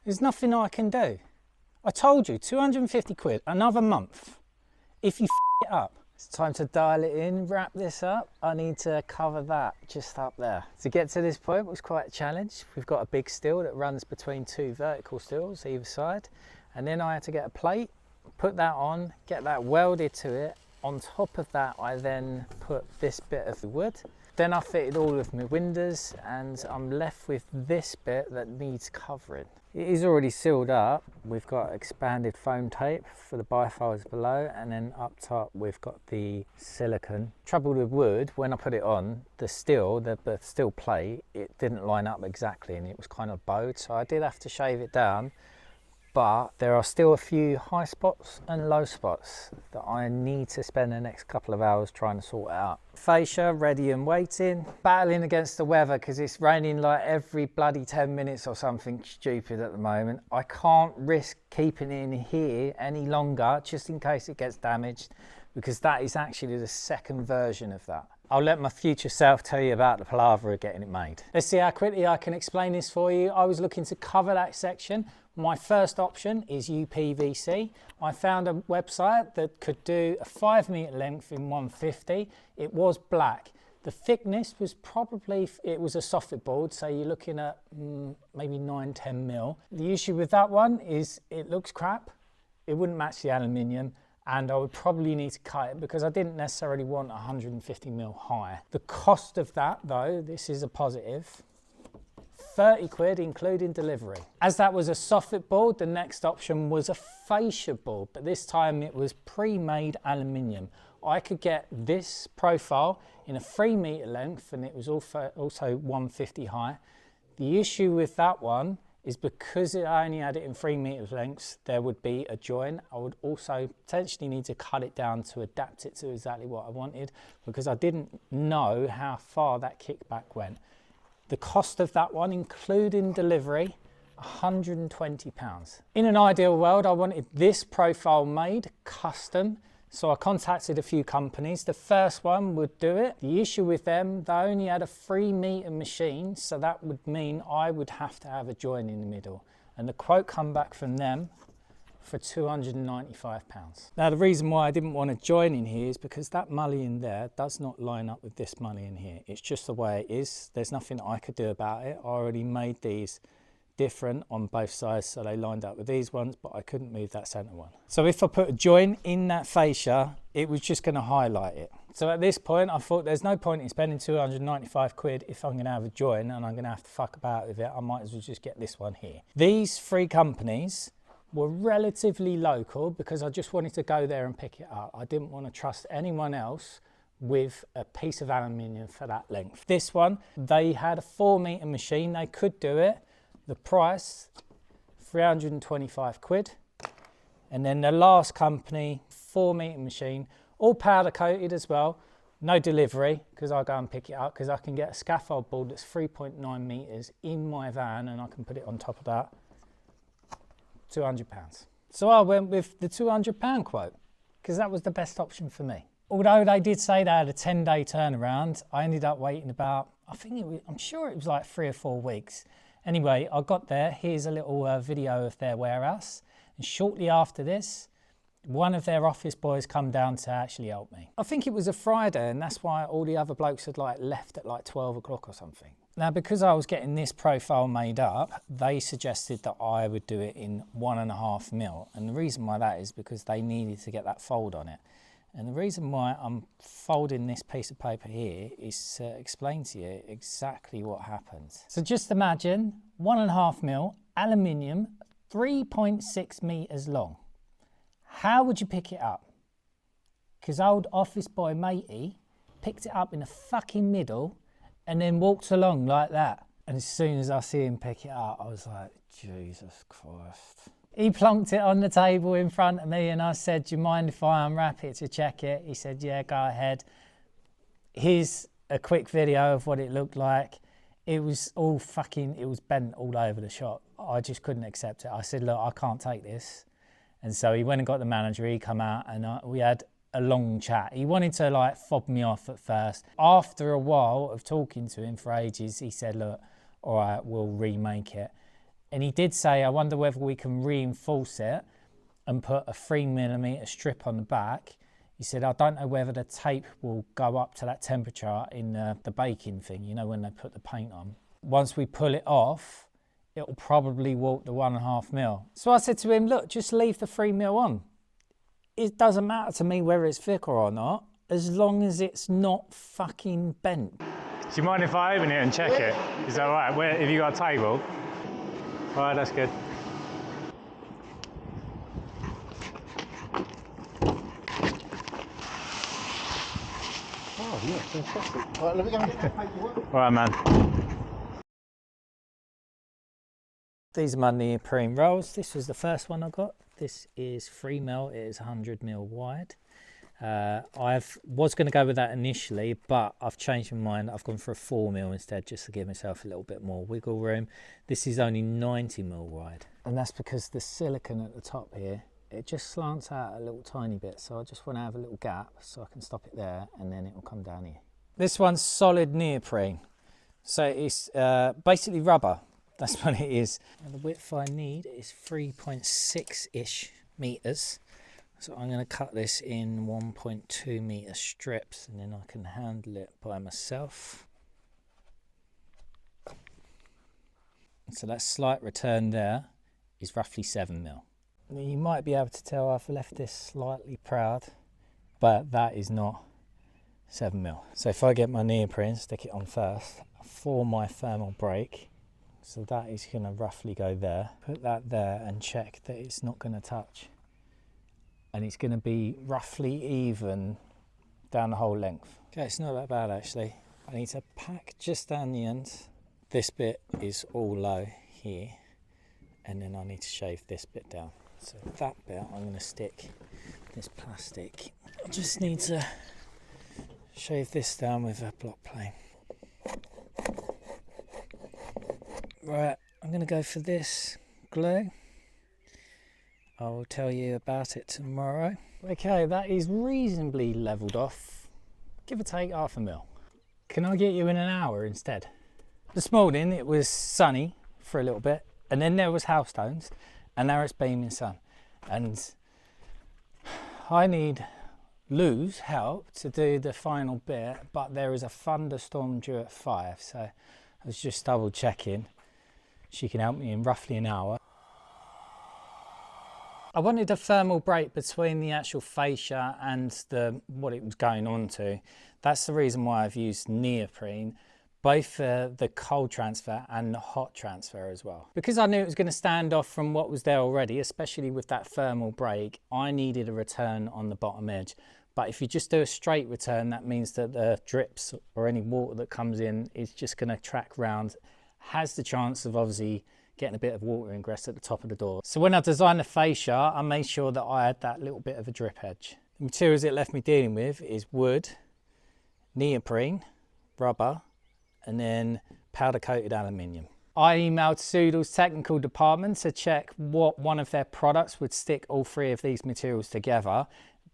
There's nothing I can do. I told you, 250 quid, another month. If you f it up, it's time to dial it in, wrap this up. I need to cover that just up there. To get to this point was quite a challenge. We've got a big steel that runs between two vertical steels either side. And then I had to get a plate, put that on, get that welded to it. On top of that, I then put this bit of wood. Then I fitted all of my windows and I'm left with this bit that needs covering. It is already sealed up. We've got expanded foam tape for the bifolds below, and then up top we've got the silicone. Trouble with wood, when I put it on, the steel, the steel plate, it didn't line up exactly and it was kind of bowed, so I did have to shave it down. But there are still a few high spots and low spots that I need to spend the next couple of hours trying to sort out. Fascia ready and waiting, battling against the weather because it's raining like every bloody 10 minutes or something stupid at the moment. I can't risk keeping it in here any longer just in case it gets damaged, because that is actually the second version of that. I'll let my future self tell you about the palaver of getting it made. Let's see how quickly I can explain this for you. I was looking to cover that section. My first option is UPVC. I found a website that could do a 5 meter length in 150. It was black. The thickness was probably, it was a soffit board, so you're looking at maybe 9-10 mil. The issue with that one is it looks crap. It wouldn't match the aluminium, and I would probably need to cut it because I didn't necessarily want 150 mil high. The cost of that though, this is a positive, 30 quid including delivery. As that was a soffit board, the next option was a fascia board, but this time it was pre-made aluminium. I could get this profile in a 3 meter length, and it was also 150 high. The issue with that one is because I only had it in 3 meter lengths, there would be a join. I would also potentially need to cut it down to adapt it to exactly what I wanted, because I didn't know how far that kickback went. The cost of that one, including delivery, £120. In an ideal world, I wanted this profile made custom, so I contacted a few companies. The first one would do it. The issue with them, they only had a 3 meter machine, so that would mean I would have to have a join in the middle. And the quote come back from them for £295. Now the reason why I didn't want to join in here is because that mullion there does not line up with this mullion here. It's just the way it is. There's nothing I could do about it. I already made these different on both sides, so they lined up with these ones, but I couldn't move that center one. So if I put a join in that fascia, it was just going to highlight it. So at this point I thought there's no point in spending 295 quid if I'm going to have a join and I'm going to have to fuck about with it. I might as well just get this one here. These three companies were relatively local because I just wanted to go there and pick it up. I didn't want to trust anyone else with a piece of aluminium for that length. This one, they had a 4 meter machine, they could do it. The price, 325 quid. And then the last company, 4 meter machine, all powder coated as well. No delivery, because I go and pick it up, because I can get a scaffold board that's 3.9 meters in my van and I can put it on top of that. £200. So I went with the £200 quote, because that was the best option for me. Although they did say they had a 10-day turnaround, I ended up waiting about, I'm sure it was like 3 or 4 weeks. Anyway, I got there. Here's a little video of their warehouse. And shortly after this, one of their office boys come down to actually help me. I think it was a Friday, and that's why all the other blokes had like left at like 12 o'clock or something. Now, because I was getting this profile made up, they suggested that I would do it in 1.5 mil. And the reason why that is because they needed to get that fold on it. And the reason why I'm folding this piece of paper here is to explain to you exactly what happens. So just imagine 1.5 mil, aluminium, 3.6 meters long. How would you pick it up? Because old office boy matey picked it up in the fucking middle and then walked along like that. And as soon as I see him pick it up, I was like, Jesus Christ. He plonked it on the table in front of me and I said, do you mind if I unwrap it to check it? He said, yeah, go ahead. Here's a quick video of what it looked like. It was all fucking, it was bent all over the shop. I just couldn't accept it. I said, look, I can't take this. And so he went and got the manager, he come out and we had a long chat. He wanted to like fob me off at first. After a while of talking to him for ages, he said, look, all right, we'll remake it. And he did say, I wonder whether we can reinforce it and put a 3mm strip on the back. He said, I don't know whether the tape will go up to that temperature in the baking thing, you know, when they put the paint on. Once we pull it off, it'll probably walk the 1.5mm. So I said to him, look, just leave the 3mm on. It doesn't matter to me whether it's thicker or not, as long as it's not fucking bent. Do you mind if I open it and check it? Is that all right? Where, have you got a table? All right, that's good. Oh, yeah, fantastic. All right, let me go and get the paperwork. All right, man. These are my neoprene rolls. This was the first one I got. This is 3mm, it is 100mm wide. I was going to go with that initially, but I've changed my mind. I've gone for a 4mm instead, just to give myself a little bit more wiggle room. This is only 90mm wide, and that's because the silicone at the top here, it just slants out a little tiny bit, so I just want to have a little gap so I can stop it there, and then it will come down here. This one's solid neoprene, so it's basically rubber. That's what it is. And the width I need is 3.6-ish meters. So I'm going to cut this in 1.2 meter strips, and then I can handle it by myself. So that slight return there is roughly 7mm. You might be able to tell I've left this slightly proud, but that is not 7mm. So if I get my neoprene, stick it on first, for my thermal break, so that is going to roughly go there. Put that there and check that it's not going to touch. And it's going to be roughly even down the whole length. Okay, it's not that bad actually. I need to pack just down the end. This bit is all low here, and then I need to shave this bit down. So that bit I'm going to stick this plastic. I just need to shave this down with a block plane. Right, I'm going to go for this glue. I will tell you about it tomorrow. Okay, that is reasonably leveled off, give or take 0.5mm. Can I get you in an hour instead? This morning it was sunny for a little bit, and then there was hailstones, and now it's beaming sun. And I need Lou's help to do the final bit, but there is a thunderstorm due at 5, so I was just double checking. She can help me in roughly an hour. I wanted a thermal break between the actual fascia and what it was going on to. That's the reason why I've used neoprene, both for the cold transfer and the hot transfer as well. Because I knew it was going to stand off from what was there already, especially with that thermal break, I needed a return on the bottom edge. But if you just do a straight return, that means that the drips or any water that comes in is just going to track round, has the chance of obviously getting a bit of water ingress at the top of the door. So when I designed the fascia, I made sure that I had that little bit of a drip edge. The materials it left me dealing with is wood, neoprene, rubber, and then powder coated aluminium. I emailed Soodle's technical department to check what one of their products would stick all three of these materials together.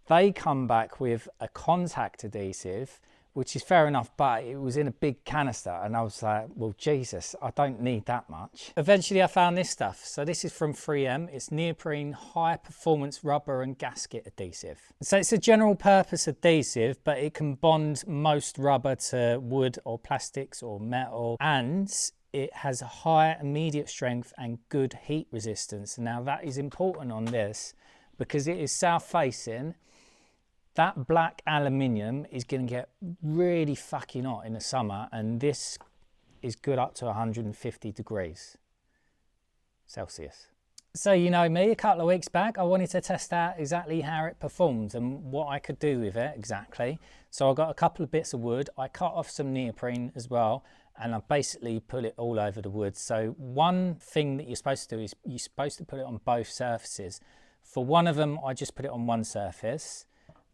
They come back with a contact adhesive, which is fair enough, but it was in a big canister, and I was like, well, Jesus, I don't need that much. Eventually I found this stuff. So this is from 3M. It's neoprene high performance rubber and gasket adhesive. So it's a general purpose adhesive, but it can bond most rubber to wood or plastics or metal, and it has a high immediate strength and good heat resistance. Now that is important on this because it is south facing. That black aluminium is going to get really fucking hot in the summer, and this is good up to 150 degrees Celsius. So you know me, a couple of weeks back I wanted to test out exactly how it performs and what I could do with it exactly. So I got a couple of bits of wood, I cut off some neoprene as well, and I basically put it all over the wood. So one thing that you're supposed to do is you're supposed to put it on both surfaces. For one of them I just put it on one surface.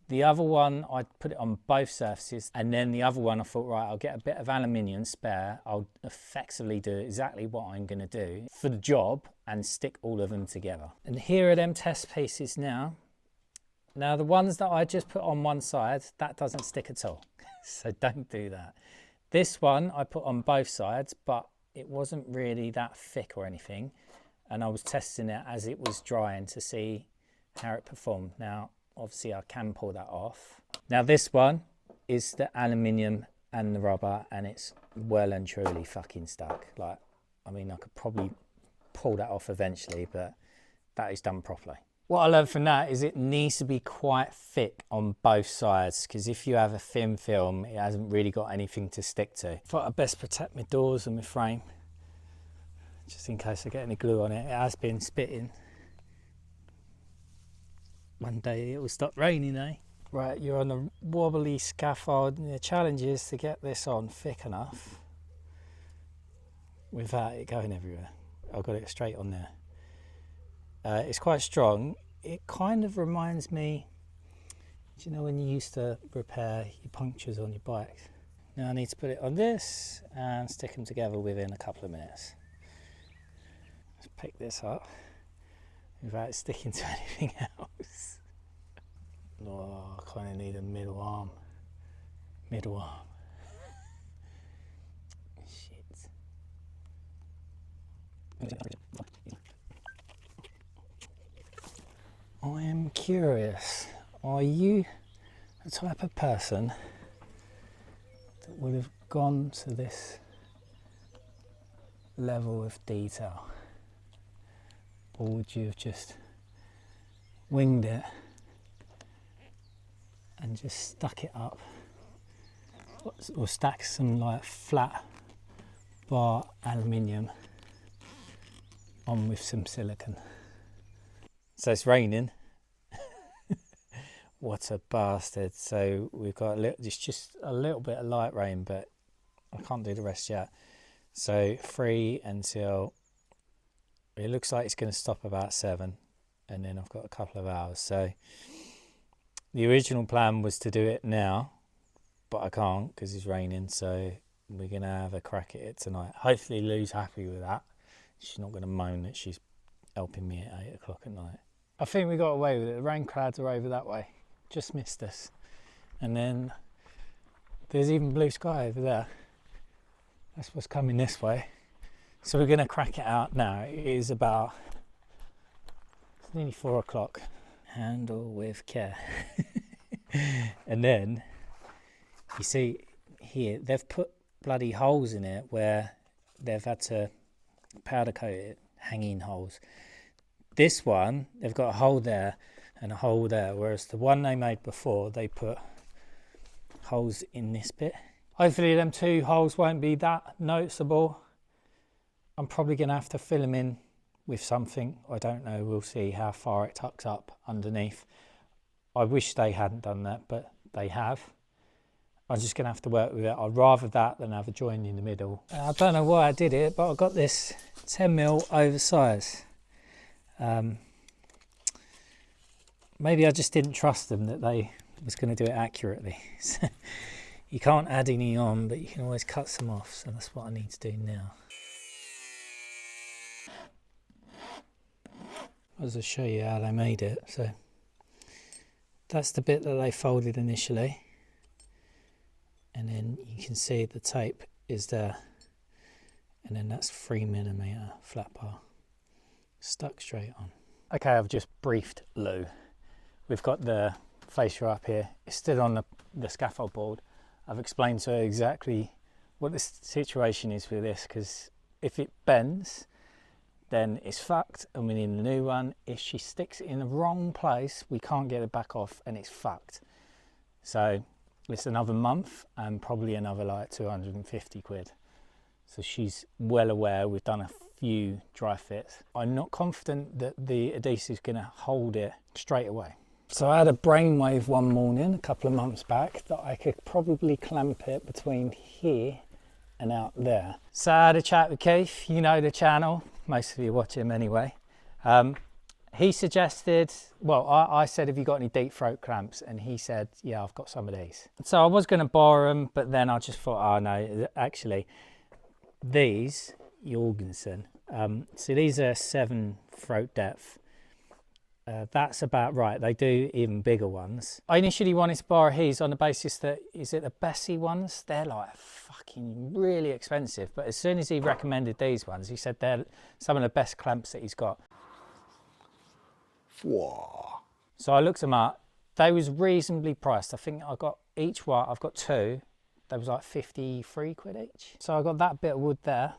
The other one, I put it on both surfaces, and then the other one I thought, right, I'll get a bit of aluminium spare. I'll effectively do exactly what I'm going to do for the job and stick all of them together. And here are them test pieces now. Now the ones that I just put on one side, that doesn't stick at all. So don't do that. This one I put on both sides, but it wasn't really that thick or anything. and I was testing it as it was drying to see how it performed. Now, obviously I can pull that off. Now this one is the aluminium and the rubber, and it's well and truly fucking stuck. Like, I mean, I could probably pull that off eventually, but that is done properly. What I learned from that is it needs to be quite thick on both sides, because if you have a thin film, it hasn't really got anything to stick to. I thought I'd best protect my doors and my frame, just in case I get any glue on it. It has been spitting. One day it will stop raining, eh? Right, you're on a wobbly scaffold, and the challenge is to get this on thick enough without it going everywhere. I've got it straight on there. It's quite strong. It kind of reminds me, do you know when you used to repair your punctures on your bikes? Now I need to put it on this and stick them together within a couple of minutes. Let's pick this up without sticking to anything else. Oh, I kind of need a middle arm. Middle arm. Shit. I am curious, are you the type of person that would have gone to this level of detail? Or would you have just winged it and just stuck it up, or stack some like flat bar aluminium on with some silicone? So it's raining. What a bastard. So we've got just a little bit of light rain, but I can't do the rest yet. So 3 until, it looks like it's going to stop about 7, and then I've got a couple of hours. So the original plan was to do it now, but I can't because it's raining. So we're going to have a crack at it tonight. Hopefully Lou's happy with that. She's not going to moan that she's helping me at 8 o'clock at night. I think we got away with it. The rain clouds are over that way. Just missed us. And then there's even blue sky over there. That's what's coming this way. So we're going to crack it out now. It is about, it's nearly 4 o'clock. Handle with care. And then you see here, they've put bloody holes in it where they've had to powder coat it, hanging holes. This one, they've got a hole there and a hole there, whereas the one they made before, they put holes in this bit. Hopefully them 2 holes won't be that noticeable. I'm probably going to have to fill them in with something. I don't know, we'll see how far it tucks up underneath. I wish they hadn't done that, but they have. I'm just going to have to work with it. I'd rather that than have a join in the middle. I don't know why I did it, but I got this 10mm oversize. Maybe I just didn't trust them that they was going to do it accurately. So you can't add any on, but you can always cut some off. So that's what I need to do now. I'll just show you how they made it. So that's the bit that they folded initially, and then you can see the tape is there, and then that's 3mm flat bar stuck straight on. Okay, I've just briefed Lou. We've got the fascia up here. It's still on the scaffold board. I've explained to her exactly what the situation is with this, because if it bends, then it's fucked and we need a new one. If she sticks it in the wrong place, we can't get it back off and it's fucked. So it's another month and probably another like 250 quid. So she's well aware. We've done a few dry fits. I'm not confident that the adhesive is going to hold it straight away. So I had a brainwave one morning a couple of months back that I could probably clamp it between here and out there. So I had a chat with Keith, you know the channel, most of you watch him anyway. He suggested, well, I said, have you got any deep throat clamps? And he said, yeah, I've got some of these. So I was going to borrow them, but then I just thought, oh no, actually, these, Jorgensen, so these are 7 throat depth. That's about right. They do even bigger ones. I initially wanted to borrow his on the basis that, is it the Bessie ones? They're like fucking really expensive. But as soon as he recommended these ones, he said they're some of the best clamps that he's got. So I looked them up. They was reasonably priced. I think I got each one, I've got two. They was like 53 quid each. So I got that bit of wood there.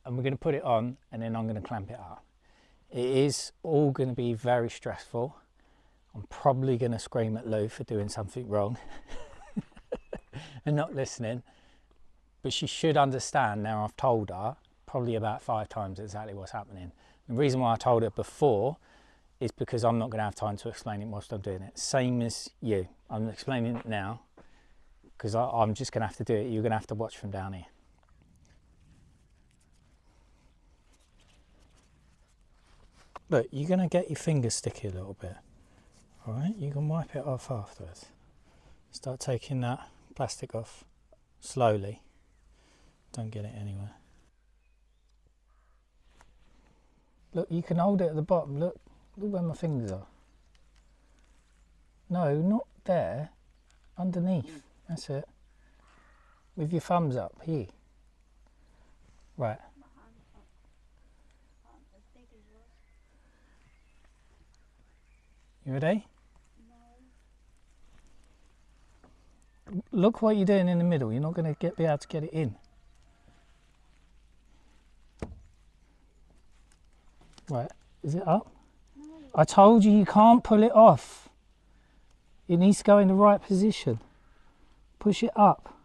And we're going to put it on and then I'm going to clamp it up. It is all going to be very stressful. I'm probably going to scream at Lou for doing something wrong and not listening. But she should understand now. I've told her probably about 5 times exactly what's happening. The reason why I told her before is because I'm not going to have time to explain it whilst I'm doing it. Same as you. I'm explaining it now because I'm just going to have to do it. You're going to have to watch from down here. Look, you're going to get your fingers sticky a little bit. All right, you can wipe it off afterwards. Start taking that plastic off slowly. Don't get it anywhere. Look, you can hold it at the bottom. Look where my fingers are. No, not there. Underneath. That's it. With your thumbs up here. Right. You ready? No. Look what you're doing in the middle. You're not going to be able to get it in. Right, is it up? No. I told you can't pull it off. It needs to go in the right position. Push it up.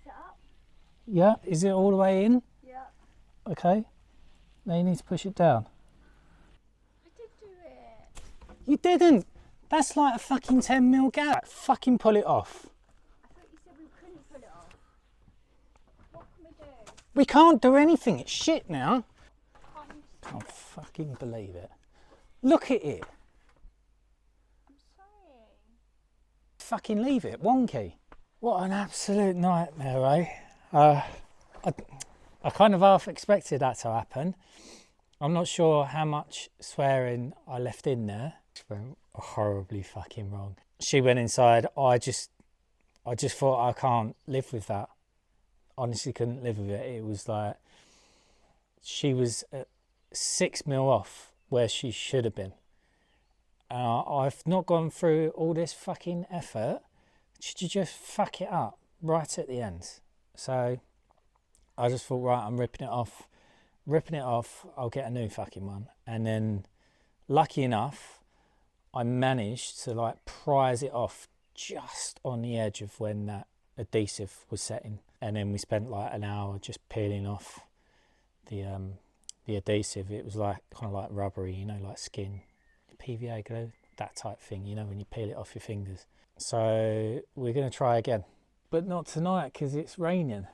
Is it up? Yeah, is it all the way in? Yeah. Okay, now you need to push it down. You didn't. That's like a fucking 10mm gap. Fucking pull it off. I thought you said we couldn't pull it off. What can we do? We can't do anything. It's shit now. Can't fucking believe it. Look at it. I'm sorry. Fucking leave it. Wonky. What an absolute nightmare, eh? I kind of half expected that to happen. I'm not sure how much swearing I left in there. It went horribly fucking wrong. She went inside. I just thought I can't live with that. Honestly, couldn't live with it. It was like she was 6mm off where she should have been. I've not gone through all this fucking effort to just fuck it up right at the end. So I just thought, right, I'm ripping it off. I'll get a new fucking one. And then lucky enough, I managed to like prise it off just on the edge of when that adhesive was setting. And then we spent like an hour just peeling off the adhesive. It was like kind of like rubbery, you know, like skin, PVA glue, that type thing, you know, when you peel it off your fingers. So we're going to try again, but not tonight because it's raining.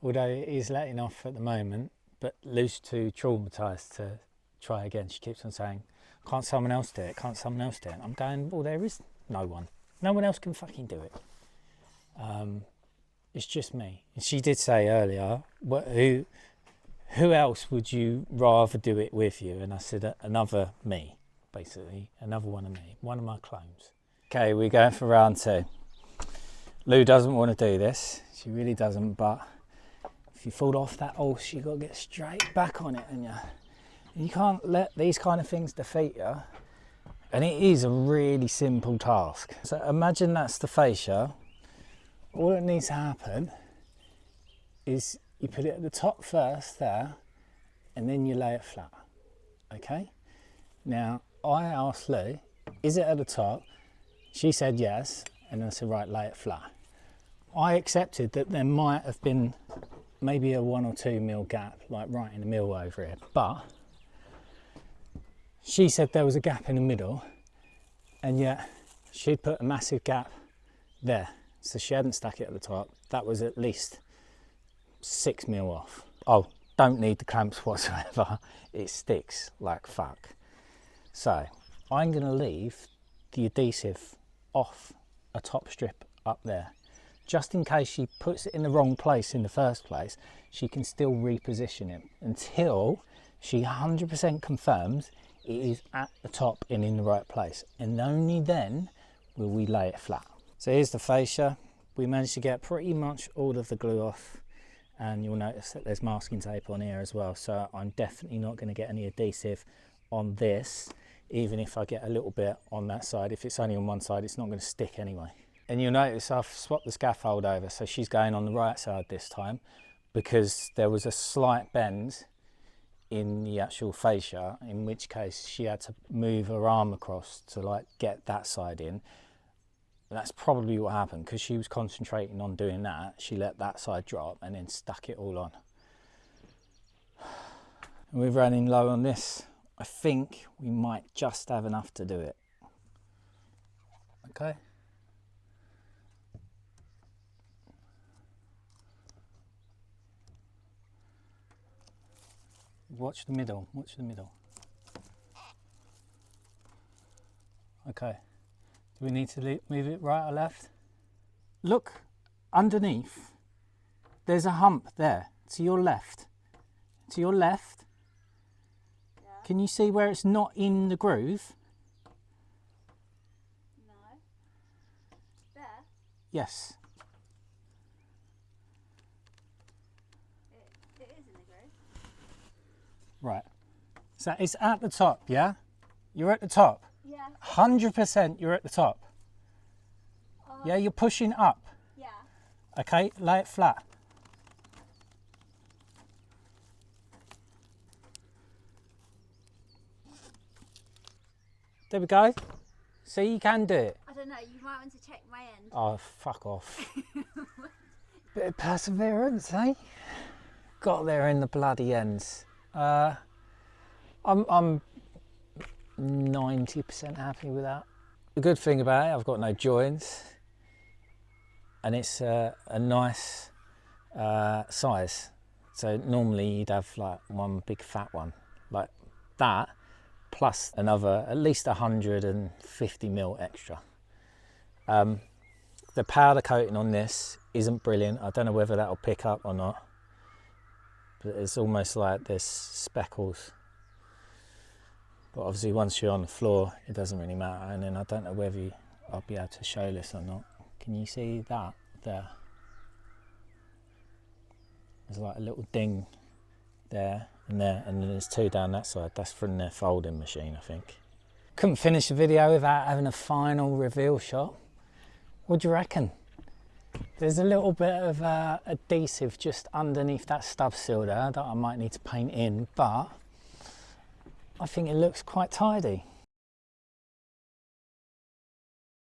Although it is letting off at the moment, but Lou's too traumatised to try again. She keeps on saying, can't someone else do it? Can't someone else do it? I'm going, well, there is no one. No one else can fucking do it. It's just me. And she did say earlier, who else would you rather do it with you? And I said, another me, basically. Another one of me. One of my clones. Okay, we're going for round 2. Lou doesn't want to do this. She really doesn't, but if you fall off that horse, you've got to get straight back on it, and you can't let these kind of things defeat you. And it is a really simple task. So imagine that's the fascia. All that needs to happen is you put it at the top first there, and then you lay it flat. Okay? Now, I asked Lou, is it at the top? She said yes, and I said, right, lay it flat. I accepted that there might have been maybe a 1 or 2mm gap, like right in the middle over here, but she said there was a gap in the middle, and yet she'd put a massive gap there, so she hadn't stuck it at the top. That was at least 6mm off. Oh, don't need the clamps whatsoever. It sticks like fuck. So I'm going to leave the adhesive off a top strip up there, just in case she puts it in the wrong place in the first place. She can still reposition it until she 100% confirms it is at the top and in the right place, and only then will we lay it flat. So here's the fascia. We managed to get pretty much all of the glue off, and you'll notice that there's masking tape on here as well, so I'm definitely not going to get any adhesive on this. Even if I get a little bit on that side, if it's only on one side, it's not going to stick anyway. And you'll notice I've swapped the scaffold over, so she's going on the right side this time, because there was a slight bend in the actual fascia, in which case she had to move her arm across to like get that side in. That's probably what happened, because she was concentrating on doing that. She let that side drop and then stuck it all on. And we're running low on this. I think we might just have enough to do it. Okay. Watch the middle, watch the middle. Okay. Do we need to move it right or left? Look, underneath, there's a hump there, to your left. To your left. Yeah. Can you see where it's not in the groove? No. There? Yes. It is in the groove. Right. So it's at the top, yeah? You're at the top. Yeah. 100% you're at the top. Yeah, you're pushing up. Yeah. Okay, lay it flat. There we go. So you can do it. I don't know, you might want to check my end. Oh, fuck off. Bit of perseverance, eh? Got there in the bloody ends. I'm 90% happy with that. The good thing about it, I've got no joints, and it's a nice size. So normally you'd have like one big fat one like that, plus another at least 150 mil extra. The powder coating on this isn't brilliant. I don't know whether that'll pick up or not, but it's almost like there's speckles. But obviously once you're on the floor, it doesn't really matter. And then I don't know whether I'll be able to show this or not. Can you see that there? There's like a little ding there, and then there's two down that side. That's from their folding machine, I think. Couldn't finish the video without having a final reveal shot. What do you reckon? There's a little bit of adhesive just underneath that stub seal there that I might need to paint in, but I think it looks quite tidy.